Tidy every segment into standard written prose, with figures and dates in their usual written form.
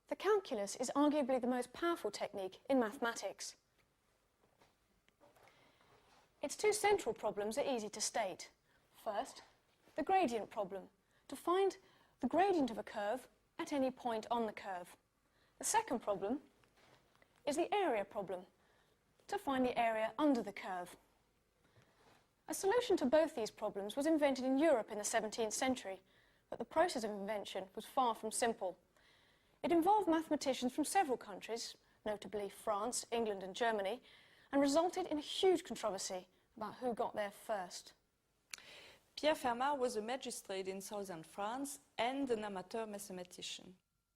The calculus is arguably the most powerful technique in mathematics. Its two central problems are easy to state. First, the gradient problem, to find the gradient of a curve at any point on the curve. The second problem is the area problem, to find the area under the curve. A solution to both these problems was invented in Europe in the 17th century, but the process of invention was far from simple. It involved mathematicians from several countries, notably France, England and Germany, and resulted in a huge controversy about who got there first. Pierre Fermat was a magistrate in southern France and an amateur mathematician.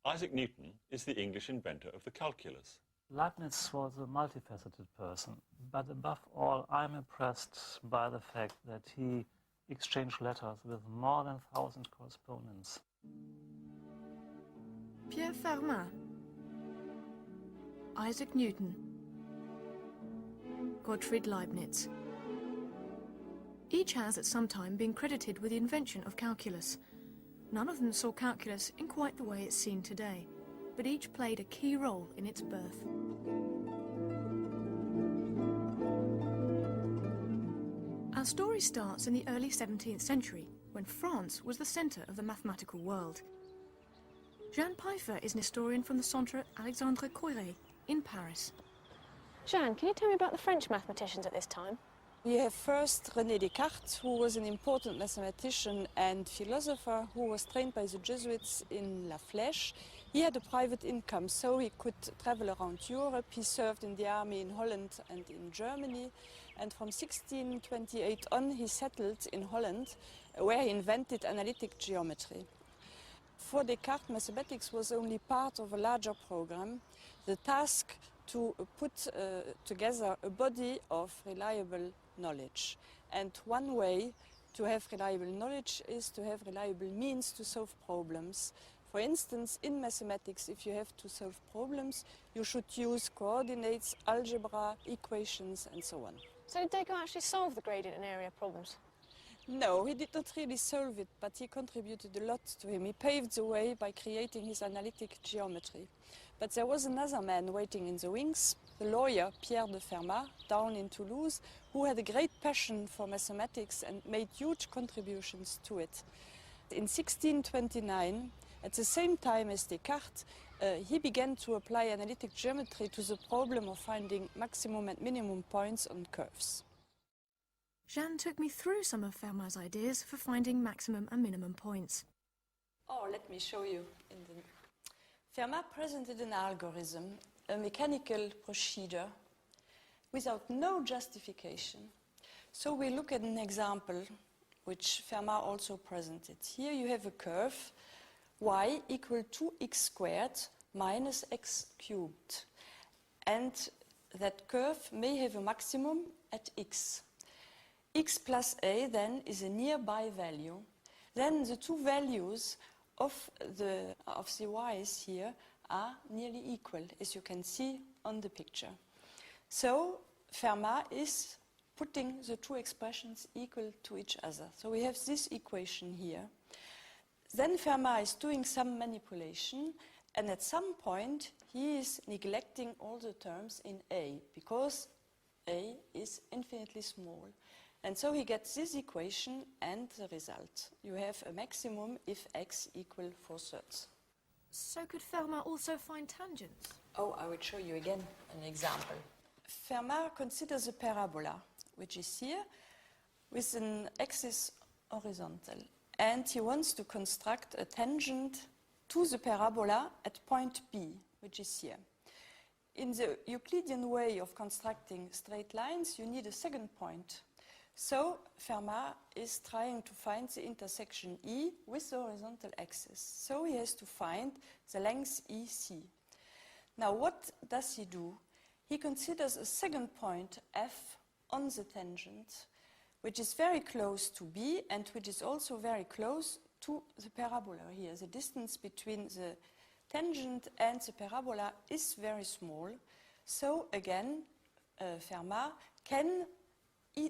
Isaac Newton is the English inventor of the calculus. Leibniz was a multifaceted person, but above all, I'm impressed by the fact that he exchanged letters with more than 1,000 correspondents. Pierre Fermat, Isaac Newton, Gottfried Leibniz. Each has at some time been credited with the invention of calculus. None of them saw calculus in quite the way it's seen today, but each played a key role in its birth. Our story starts in the early 17th century, when France was the centre of the mathematical world. Jean Pfeiffer is an historian from the Centre Alexandre Coiré in Paris. Jean, can you tell me about the French mathematicians at this time? We have first René Descartes, who was an important mathematician and philosopher who was trained by the Jesuits in La Flèche. He had a private income, so he could travel around Europe. He served in the army in Holland and in Germany. And from 1628 on, he settled in Holland, where he invented analytic geometry. For Descartes, mathematics was only part of a larger program, the task to put together a body of reliable knowledge. And one way to have reliable knowledge is to have reliable means to solve problems. For instance, in mathematics, if you have to solve problems, you should use coordinates, algebra, equations, and so on. So did Descartes actually solve the gradient and area problems? No, he did not really solve it, but he contributed a lot to him. He paved the way by creating his analytic geometry. But there was another man waiting in the wings, the lawyer Pierre de Fermat, down in Toulouse, who had a great passion for mathematics and made huge contributions to it. In 1629, at the same time as Descartes, he began to apply analytic geometry to the problem of finding maximum and minimum points on curves. Jean took me through some of Fermat's ideas for finding maximum and minimum points. Oh, let me show you. Fermat presented an algorithm, a mechanical procedure, without no justification. So we look at an example which Fermat also presented. Here you have a curve, y equal to x squared minus x cubed. And that curve may have a maximum at x. X plus a then is a nearby value. Then the two values of the y's here are nearly equal, as you can see on the picture. So Fermat is putting the two expressions equal to each other. So we have this equation here. Then Fermat is doing some manipulation, and at some point he is neglecting all the terms in a, because a is infinitely small. And so he gets this equation and the result. You have a maximum if x equal 4/3. So could Fermat also find tangents? Oh, I will show you again an example. Fermat considers a parabola, which is here, with an axis horizontal. And he wants to construct a tangent to the parabola at point B, which is here. In the Euclidean way of constructing straight lines, you need a second point. So Fermat is trying to find the intersection E with the horizontal axis. So he has to find the length EC. Now what does he do? He considers a second point F on the tangent, which is very close to B and which is also very close to the parabola here. The distance between the tangent and the parabola is very small. So again, Fermat can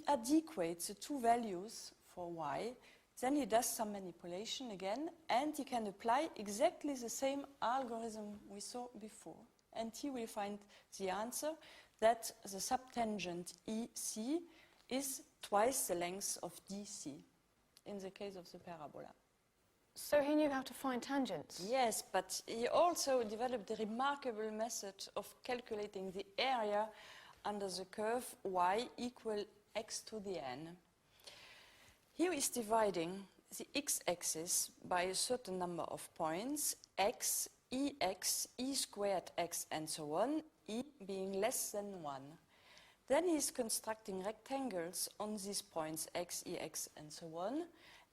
adequate the two values for y Then he does some manipulation again, and he can apply exactly the same algorithm we saw before. And he will find the answer that the subtangent EC is twice the length of DC in the case of the parabola. So he knew how to find tangents? Yes, but he also developed a remarkable method of calculating the area under the curve y equal x to the n. Here is dividing the x-axis by a certain number of points, x, e squared x, and so on, e being less than 1. Then he's constructing rectangles on these points, x, ex, and so on,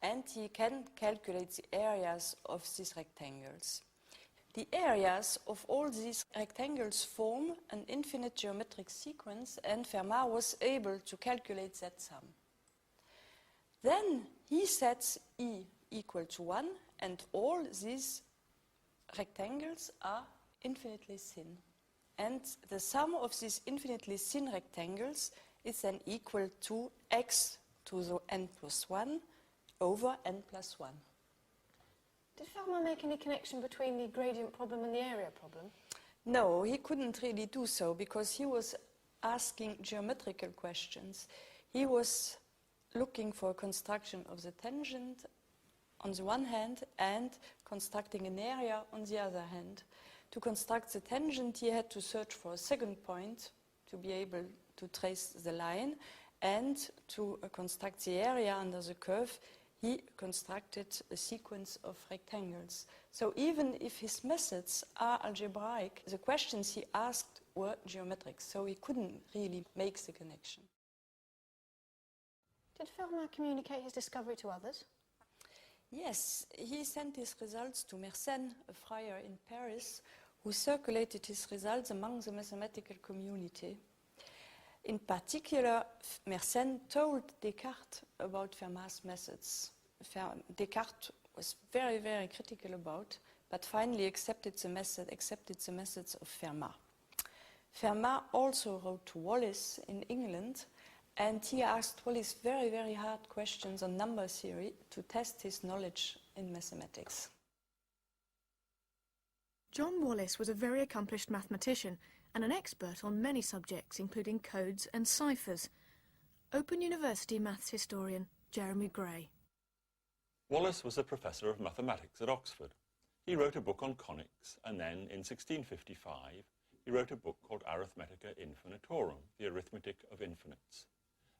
and he can calculate the areas of these rectangles. The areas of all these rectangles form an infinite geometric sequence, and Fermat was able to calculate that sum. Then he sets E equal to 1, and all these rectangles are infinitely thin. And the sum of these infinitely thin rectangles is then equal to x to the n plus 1 over n plus 1. Did Fermat make any connection between the gradient problem and the area problem? No, he couldn't really do so because he was asking geometrical questions. He was looking for a construction of the tangent on the one hand and constructing an area on the other hand. To construct the tangent, he had to search for a second point to be able to trace the line, and to construct the area under the curve, he constructed a sequence of rectangles. So even if his methods are algebraic, the questions he asked were geometric, so he couldn't really make the connection. Did Fermat communicate his discovery to others? Yes, he sent his results to Mersenne, a friar in Paris, who circulated his results among the mathematical community. In particular, Mersenne told Descartes about Fermat's methods. Descartes was very, very critical about, but finally accepted the methods of Fermat. Fermat also wrote to Wallis in England, and he asked Wallis very, very hard questions on number theory to test his knowledge in mathematics. John Wallis was a very accomplished mathematician and an expert on many subjects, including codes and ciphers. Open University maths historian Jeremy Gray. Wallis was a professor of mathematics at Oxford. He wrote a book on conics, and then in 1655 he wrote a book called Arithmetic of Infinite, the Arithmetic of Infinites.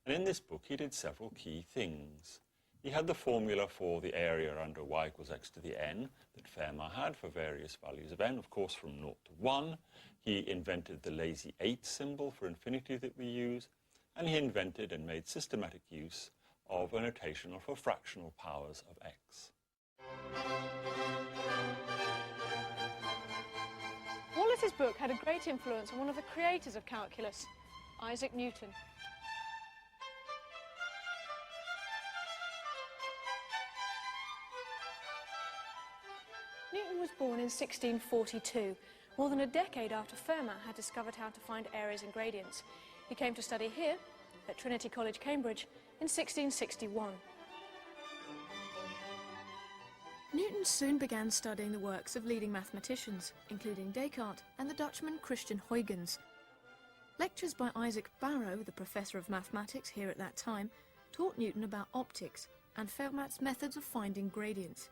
And in this book he did several key things. He had the formula for the area under y equals x to the n that Fermat had for various values of n, of course from 0 to 1. He invented the lazy 8 symbol for infinity that we use, and he invented and made systematic use of a notation for fractional powers of x. Wallis's book had a great influence on one of the creators of calculus, Isaac Newton. Newton was born in 1642, more than a decade after Fermat had discovered how to find areas and gradients. He came to study here, at Trinity College, Cambridge, in 1661. Newton soon began studying the works of leading mathematicians, including Descartes and the Dutchman Christian Huygens. Lectures by Isaac Barrow, the professor of mathematics here at that time, taught Newton about optics and Fermat's methods of finding gradients.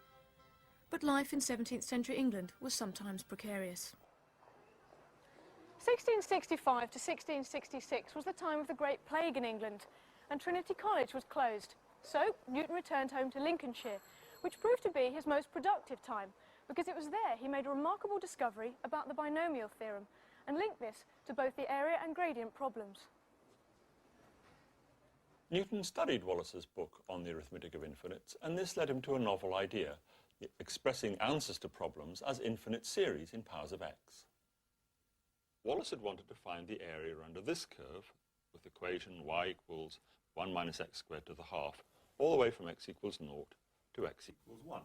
But life in 17th century England was sometimes precarious. 1665 to 1666 was the time of the Great Plague in England, and Trinity College was closed. So Newton returned home to Lincolnshire, which proved to be his most productive time, because it was there he made a remarkable discovery about the Binomial Theorem, and linked this to both the area and gradient problems. Newton studied Wallis's book on the Arithmetic of Infinites, and this led him to a novel idea, expressing answers to problems as infinite series in powers of x. Wallis had wanted to find the area under this curve with the equation y equals 1 minus x squared to the half, all the way from x equals 0 to x equals 1.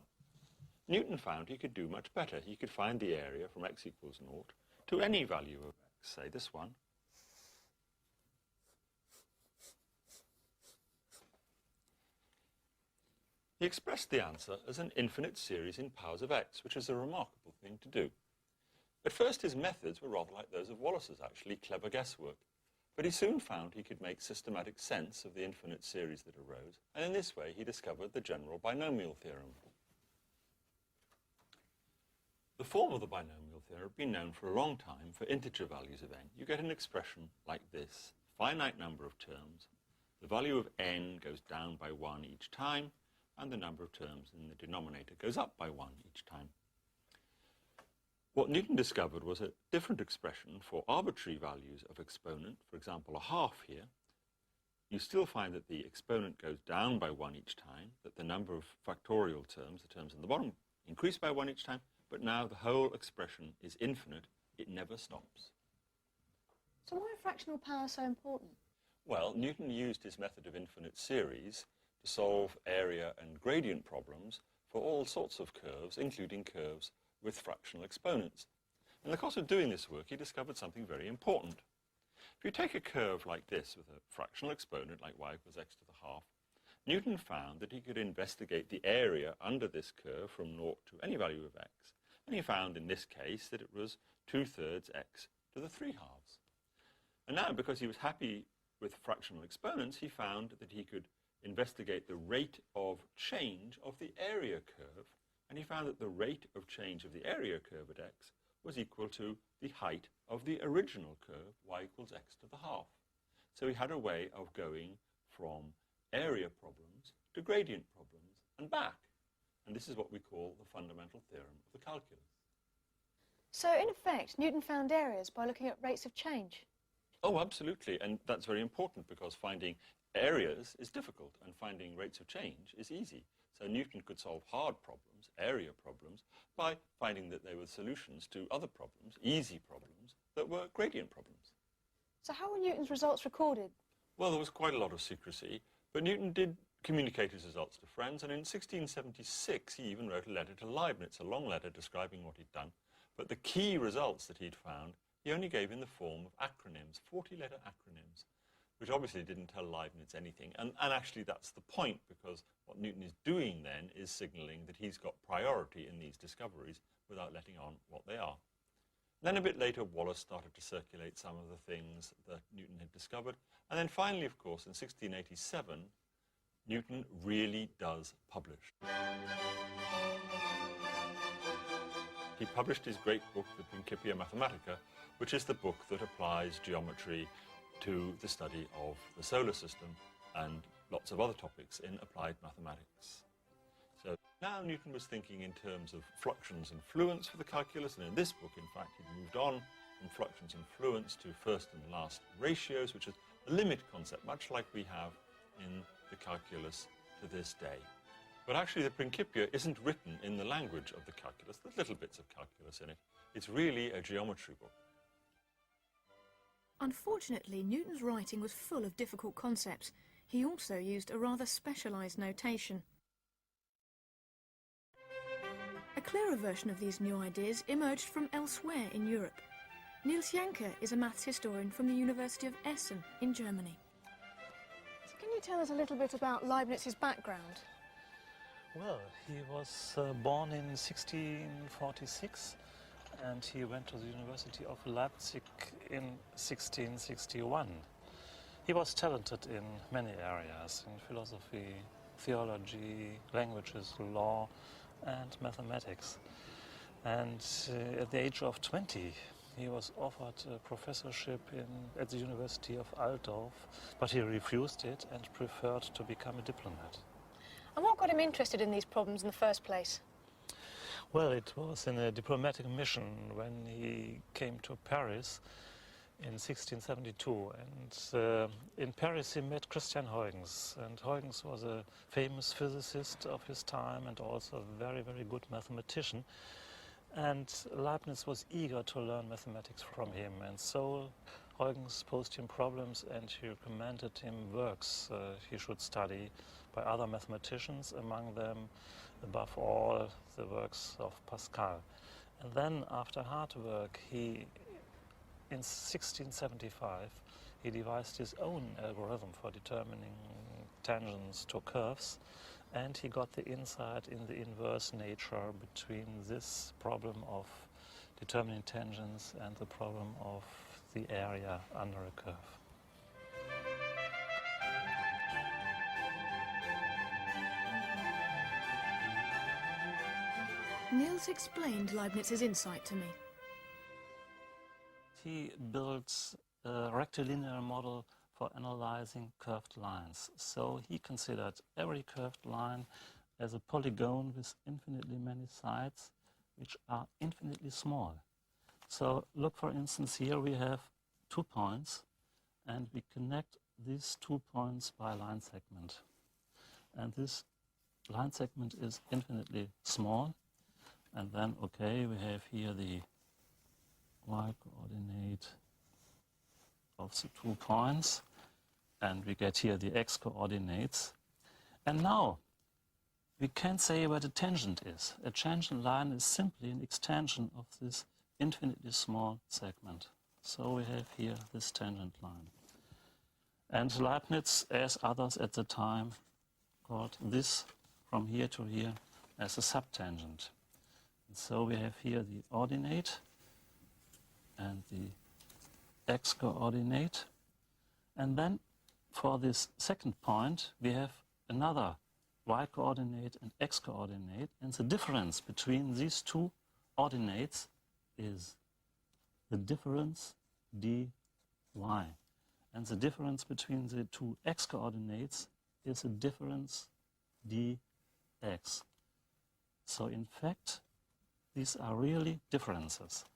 Newton found he could do much better. He could find the area from x equals 0 to any value of x, say this one. He expressed the answer as an infinite series in powers of x, which is a remarkable thing to do. At first, his methods were rather like those of Wallace's, actually, clever guesswork. But he soon found he could make systematic sense of the infinite series that arose, and in this way he discovered the general binomial theorem. The form of the binomial theorem had been known for a long time for integer values of n. You get an expression like this: finite number of terms, the value of n goes down by 1 each time, and the number of terms in the denominator goes up by 1 each time. What Newton discovered was a different expression for arbitrary values of exponent, for example, a half here. You still find that the exponent goes down by 1 each time, that the number of factorial terms, the terms in the bottom, increase by 1 each time, but now the whole expression is infinite. It never stops. So why are fractional powers so important? Well, Newton used his method of infinite series to solve area and gradient problems for all sorts of curves, including curves with fractional exponents. In the course of doing this work, he discovered something very important. If you take a curve like this with a fractional exponent like y equals x to the half, Newton found that he could investigate the area under this curve from 0 to any value of x, and he found in this case that it was 2/3 x to the 3/2. And now, because he was happy with fractional exponents, he found that he could investigate the rate of change of the area curve, and he found that the rate of change of the area curve at x was equal to the height of the original curve, y equals x to the half. So he had a way of going from area problems to gradient problems and back. And this is what we call the fundamental theorem of the calculus. So, in effect, Newton found areas by looking at rates of change. Oh, absolutely. And that's very important because finding areas is difficult and finding rates of change is easy. So Newton could solve hard problems, area problems, by finding that they were solutions to other problems, easy problems, that were gradient problems. So how were Newton's results recorded? Well, there was quite a lot of secrecy, but Newton did communicate his results to friends, and in 1676 he even wrote a letter to Leibniz, a long letter describing what he'd done. But the key results that he'd found he only gave in the form of acronyms, 40-letter acronyms, which obviously didn't tell Leibniz anything. And actually that's the point, because what Newton is doing then is signaling that he's got priority in these discoveries without letting on what they are. Then a bit later, Wallace started to circulate some of the things that Newton had discovered. And then finally, of course, in 1687, Newton really does publish. He published his great book, the Principia Mathematica, which is the book that applies geometry to the study of the solar system and lots of other topics in applied mathematics. So now Newton was thinking in terms of fluxions and fluents for the calculus, and in this book, in fact, he moved on from fluxions and fluents to first and last ratios, which is a limit concept, much like we have in the calculus to this day. But actually, the Principia isn't written in the language of the calculus. There's little bits of calculus in it. It's really a geometry book. Unfortunately, Newton's writing was full of difficult concepts. He also used a rather specialised notation. A clearer version of these new ideas emerged from elsewhere in Europe. Niels Janker is a maths historian from the University of Essen in Germany. So can you tell us a little bit about Leibniz His background? Well, he was born in 1646 and he went to the University of Leipzig in 1661. He was talented in many areas, in philosophy, theology, languages, law and mathematics. And at the age of 20 he was offered a professorship at the University of Altdorf, but he refused it and preferred to become a diplomat. And what got him interested in these problems in the first place? Well, it was in a diplomatic mission when he came to Paris in 1672. And in Paris he met Christian Huygens. And Huygens was a famous physicist of his time and also a very, very good mathematician. And Leibniz was eager to learn mathematics from him. And so Huygens posed him problems and he recommended him works he should study by other mathematicians, among them, above all, the works of Pascal. And then, after hard work, in 1675, he devised his own algorithm for determining tangents to curves, and he got the insight in the inverse nature between this problem of determining tangents and the problem of the area under a curve. Niels explained Leibniz's insight to me. He built a rectilinear model for analyzing curved lines. So he considered every curved line as a polygon with infinitely many sides, which are infinitely small. So look, for instance, here we have 2 points, and we connect these 2 points by a line segment. And this line segment is infinitely small. And then, okay, we have here the y-coordinate of the 2 points, and we get here the x-coordinates. And now we can say where the tangent is. A tangent line is simply an extension of this infinitely small segment. So we have here this tangent line. And Leibniz, as others at the time, called this from here to here as a subtangent. And so we have here the ordinate and the x-coordinate. And then for this second point, we have another y-coordinate and x-coordinate. And the difference between these 2 ordinates is the difference dy. And the difference between the 2 x-coordinates is the difference dx. So in fact, these are really differences.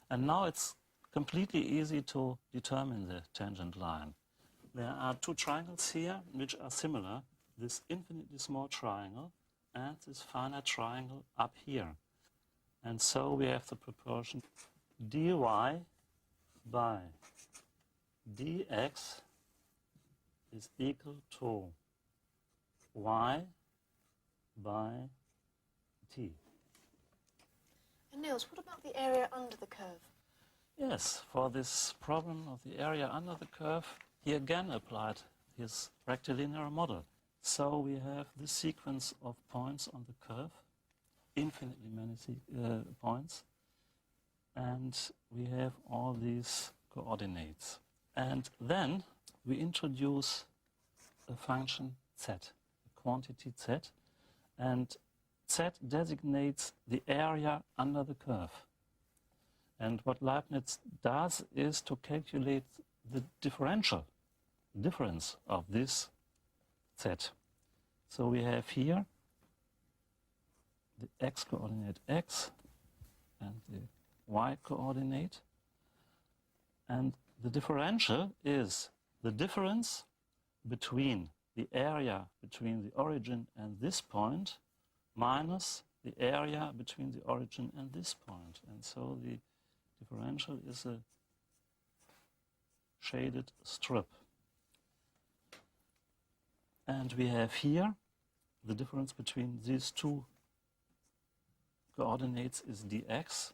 And now it's completely easy to determine the tangent line. There are 2 triangles here which are similar, this infinitely small triangle and this finite triangle up here. And so we have the proportion dy by dx is equal to y by t. And Niels, what about the area under the curve? Yes, for this problem of the area under the curve, he again applied his rectilinear model. So we have this sequence of points on the curve, infinitely many points, and we have all these coordinates. And then we introduce a function z, a quantity z, and z designates the area under the curve. And what Leibniz does is to calculate the difference of this z. So we have here the x-coordinate x and the y-coordinate. And the differential is the difference between the area between the origin and this point minus the area between the origin and this point. And so the differential is a shaded strip. And we have here the difference between these 2 coordinates is dx,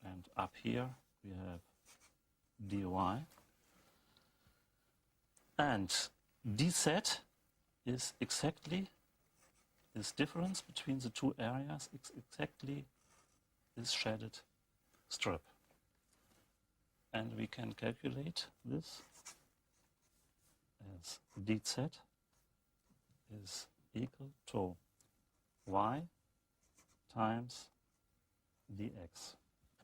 and up here we have dy. And dz is exactly this difference between the 2 areas, exactly this shaded strip. And we can calculate this as dz is equal to y times dx.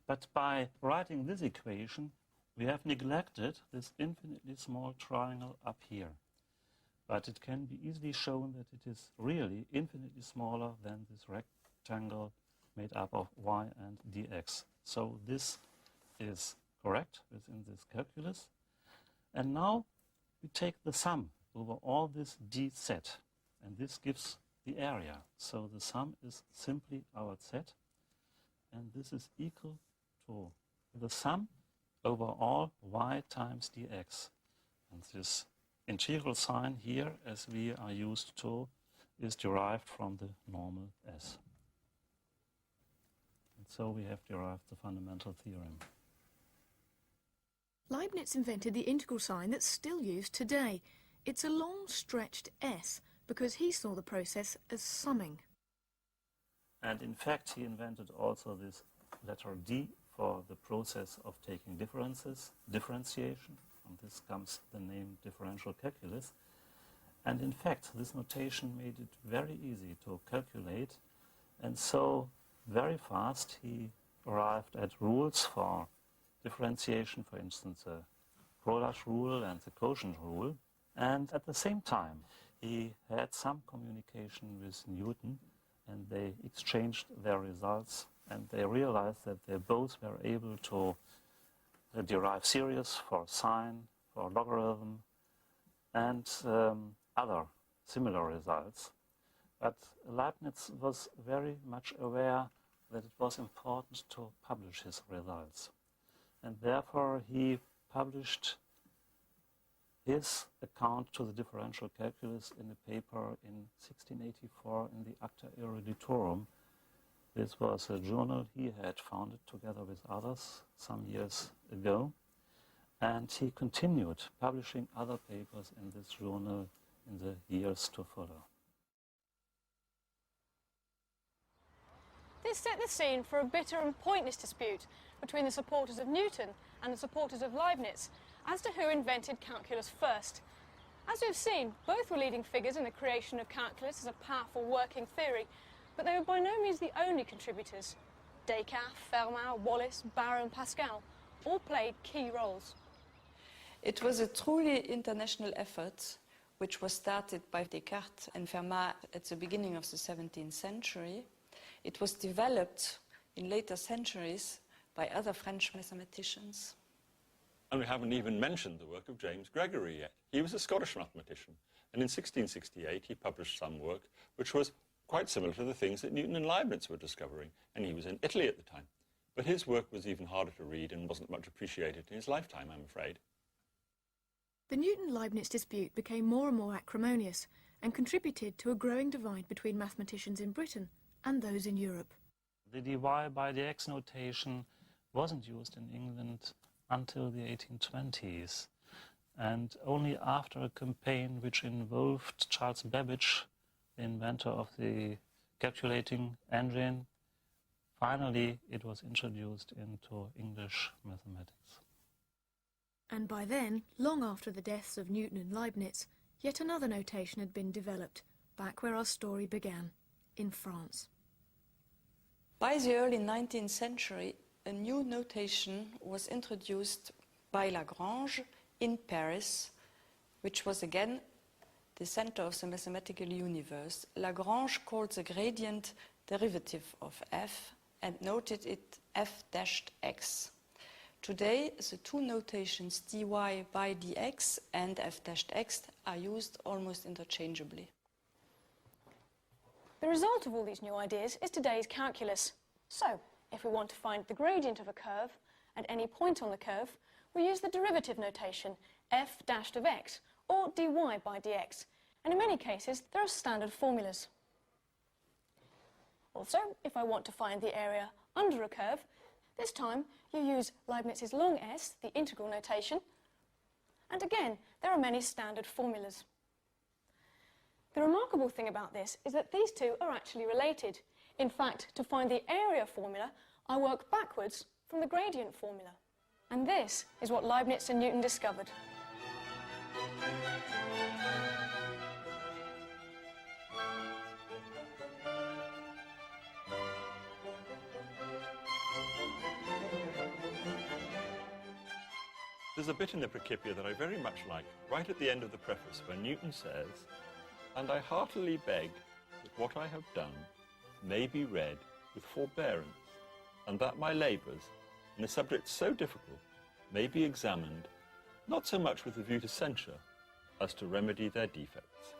But by writing this equation, we have neglected this infinitely small triangle up here. But it can be easily shown that it is really infinitely smaller than this rectangle made up of y and dx. So this is correct within this calculus. And now we take the sum over all this dz, and this gives the area. So the sum is simply our z, and this is equal to the sum over all y times dx. And this integral sign here, as we are used to, is derived from the normal s. And so we have derived the fundamental theorem. Leibniz invented the integral sign that's still used today. It's a long stretched s, because he saw the process as summing. And in fact, he invented also this letter D for the process of taking differences, differentiation. From this comes the name differential calculus. And in fact, this notation made it very easy to calculate. And so very fast he arrived at rules for differentiation, for instance, the product rule and the quotient rule. And at the same time, he had some communication with Newton, and they exchanged their results, and they realized that they both were able to derive series for sine, for logarithm, and other similar results. But Leibniz was very much aware that it was important to publish his results. And therefore he published his account to the differential calculus in a paper in 1684 in the Acta Eruditorum. This was a journal he had founded together with others some years ago. And he continued publishing other papers in this journal in the years to follow. This set the scene for a bitter and pointless dispute between the supporters of Newton and the supporters of Leibniz as to who invented calculus first. As we've seen, both were leading figures in the creation of calculus as a powerful working theory, but they were by no means the only contributors. Descartes, Fermat, Wallis, Barrow and Pascal all played key roles. It was a truly international effort, which was started by Descartes and Fermat at the beginning of the 17th century. It was developed in later centuries by other French mathematicians. And we haven't even mentioned the work of James Gregory yet. He was a Scottish mathematician, and in 1668 he published some work which was quite similar to the things that Newton and Leibniz were discovering, and he was in Italy at the time. But his work was even harder to read and wasn't much appreciated in his lifetime, I'm afraid. The Newton-Leibniz dispute became more and more acrimonious and contributed to a growing divide between mathematicians in Britain and those in Europe. The dy by dx notation wasn't used in England until the 1820s, and only after a campaign which involved Charles Babbage, the inventor of the calculating engine, finally it was introduced into English mathematics. And by then, long after the deaths of Newton and Leibniz, yet another notation had been developed, back where our story began, in France. By the early 19th century, a new notation was introduced by Lagrange in Paris, which was again the center of the mathematical universe. Lagrange called the gradient derivative of f and noted it f-x. Today, the two notations dy by dx and f-x are used almost interchangeably. The result of all these new ideas is today's calculus. So, if we want to find the gradient of a curve at any point on the curve, we use the derivative notation f dashed of x, or dy by dx, and in many cases there are standard formulas. Also, if I want to find the area under a curve, this time you use Leibniz's long S, the integral notation, and again there are many standard formulas. The remarkable thing about this is that these two are actually related. In fact, to find the area formula, I work backwards from the gradient formula. And this is what Leibniz and Newton discovered. There's a bit in the Principia that I very much like, right at the end of the preface, where Newton says, "And I heartily beg that what I have done may be read with forbearance, and that my labours, in a subject so difficult, may be examined, not so much with a view to censure, as to remedy their defects."